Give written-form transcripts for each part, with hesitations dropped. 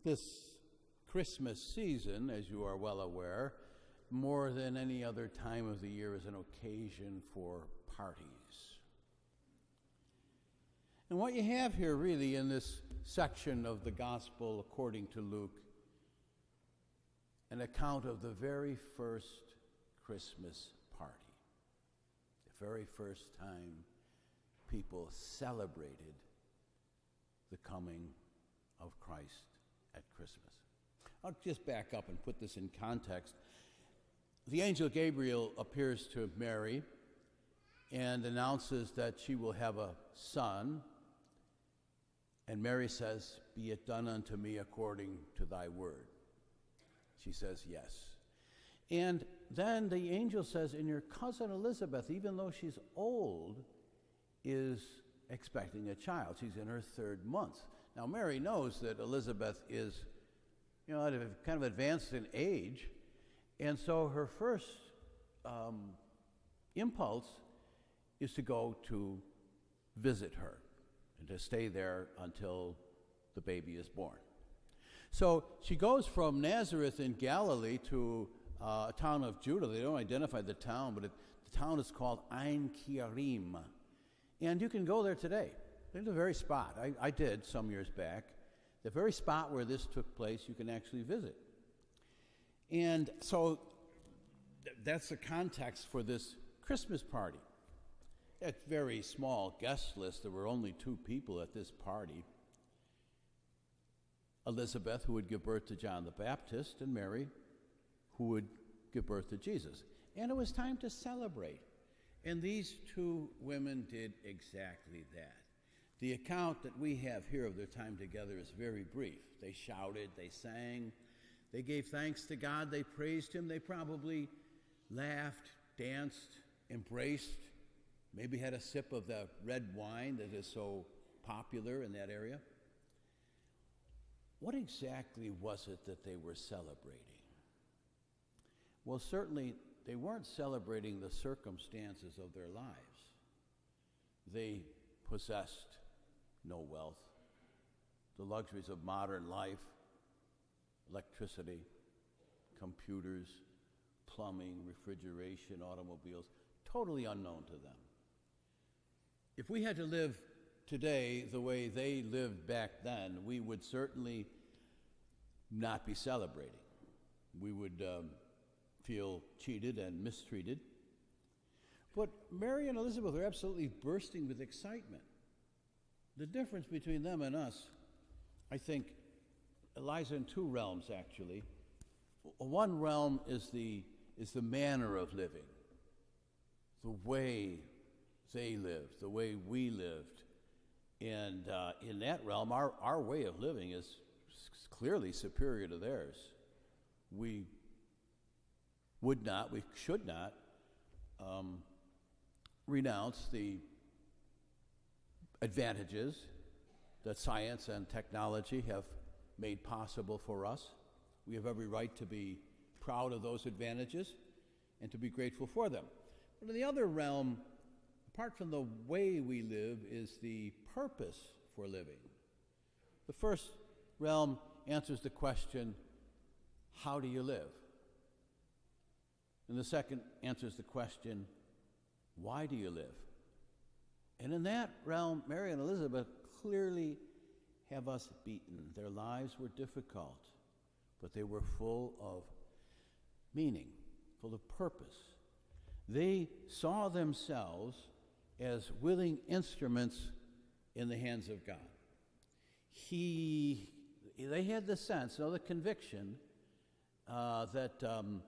This Christmas season, as you are well aware, more than any other time of the year is an occasion for parties. And what you have here really in this section of the Gospel according to Luke, an account of the very first Christmas party, the very first time people celebrated the coming of Christ at Christmas. I'll just back up and put this in context. The angel Gabriel appears to Mary and announces that she will have a son. And Mary says, "Be it done unto me according to thy word." She says, yes. And then the angel says, and your cousin Elizabeth, even though she's old, is expecting a child. She's in her 3rd month. Now, Mary knows that Elizabeth is, kind of advanced in age. And so her first impulse is to go to visit her and to stay there until the baby is born. So she goes from Nazareth in Galilee to a town of Judah. They don't identify the town, but the town is called Ein Kiarim. And you can go there today. There's the very spot. I did some years back. The very spot where this took place, you can actually visit. And so that's the context for this Christmas party. That very small guest list, there were only 2 people at this party. Elizabeth, who would give birth to John the Baptist, and Mary, who would give birth to Jesus. And it was time to celebrate. And these 2 women did exactly that. The account that we have here of their time together is very brief. They shouted, they sang, they gave thanks to God, they praised him, they probably laughed, danced, embraced, maybe had a sip of the red wine that is so popular in that area. What exactly was it that they were celebrating? Well, certainly they weren't celebrating the circumstances of their lives. They possessed no wealth, the luxuries of modern life, electricity, computers, plumbing, refrigeration, automobiles, totally unknown to them. If we had to live today the way they lived back then, we would certainly not be celebrating. We would feel cheated and mistreated. But Mary and Elizabeth are absolutely bursting with excitement. The difference between them and us, I think, lies in 2 realms, actually. One realm is the manner of living, the way they lived, the way we lived. And in that realm, our way of living is clearly superior to theirs. We should not renounce the advantages that science and technology have made possible for us. We have every right to be proud of those advantages and to be grateful for them. But in the other realm, apart from the way we live, is the purpose for living. The first realm answers the question, how do you live? And the second answers the question, why do you live? And in that realm, Mary and Elizabeth clearly have us beaten. Their lives were difficult, but they were full of meaning, full of purpose. They saw themselves as willing instruments in the hands of God. They had the sense, the conviction, that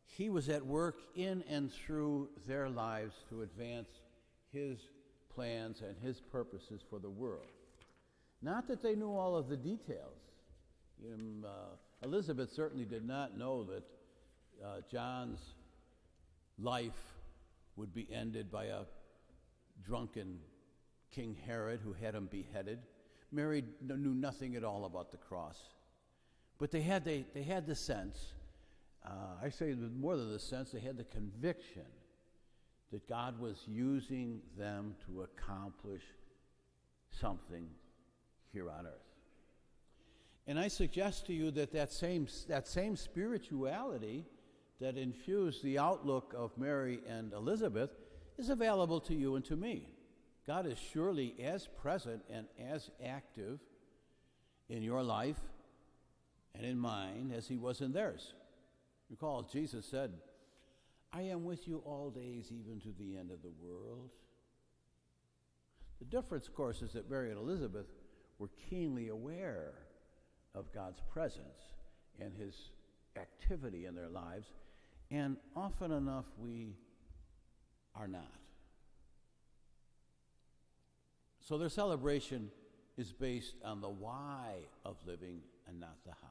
he was at work in and through their lives to advance his plans and his purposes for the world. Not that they knew all of the details. Elizabeth certainly did not know that John's life would be ended by a drunken King Herod who had him beheaded. Mary knew nothing at all about the cross. But they had the sense, I say more than the sense, they had the conviction that God was using them to accomplish something here on earth. And I suggest to you that that same spirituality that infused the outlook of Mary and Elizabeth is available to you and to me. God is surely as present and as active in your life and in mine as he was in theirs. Recall, Jesus said, I am with you all days, even to the end of the world. The difference, of course, is that Mary and Elizabeth were keenly aware of God's presence and his activity in their lives, and often enough we are not. So their celebration is based on the why of living and not the how.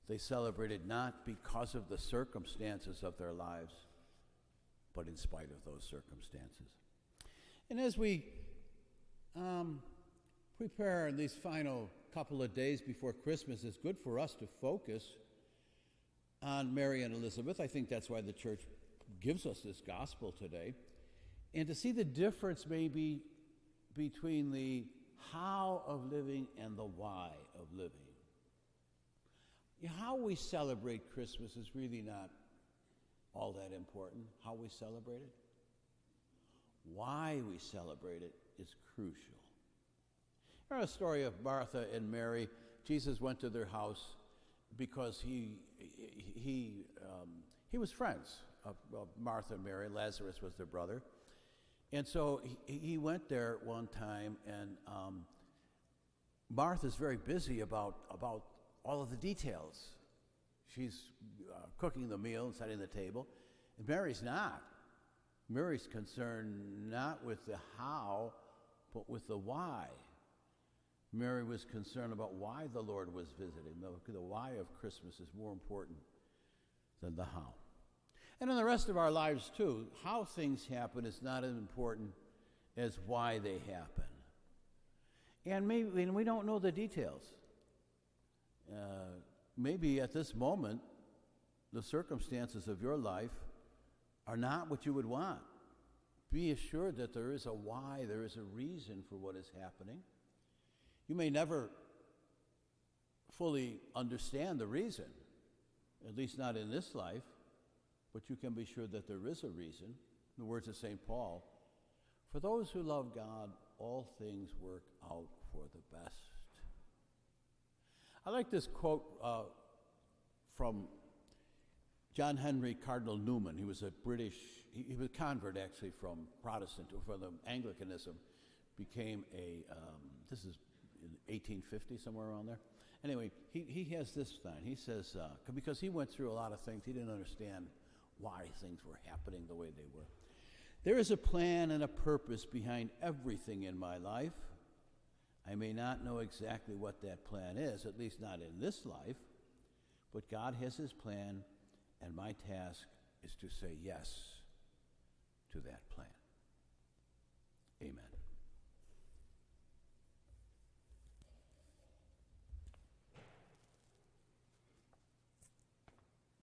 They celebrated not because of the circumstances of their lives, but in spite of those circumstances. And as we prepare these final couple of days before Christmas, it's good for us to focus on Mary and Elizabeth. I think that's why the church gives us this gospel today. And to see the difference maybe between the how of living and the why of living. You know, how we celebrate Christmas is really not all that important, how we celebrate it. Why we celebrate it is crucial. Here's a story of Martha and Mary. Jesus went to their house because he was friends of Martha and Mary. Lazarus was their brother. And so he went there one time, and Martha's very busy about all of the details. She's cooking the meal and setting the table, and Mary's not. Mary's concerned not with the how, but with the why. Mary was concerned about why the Lord was visiting. The why of Christmas is more important than the how. And in the rest of our lives, too, how things happen is not as important as why they happen. And maybe we don't know the details. Maybe at this moment, the circumstances of your life are not what you would want. Be assured that there is a why, there is a reason for what is happening. You may never fully understand the reason, at least not in this life, but you can be sure that there is a reason. In the words of St. Paul, for those who love God, all things work out for the best. I like this quote from John Henry Cardinal Newman. He was a British, he was a convert actually from Protestant, from the Anglicanism, became this is in 1850, somewhere around there. Anyway, he has this line. He says, because he went through a lot of things, he didn't understand why things were happening the way they were. There is a plan and a purpose behind everything in my life. I may not know exactly what that plan is, at least not in this life, but God has his plan, and my task is to say yes to that plan.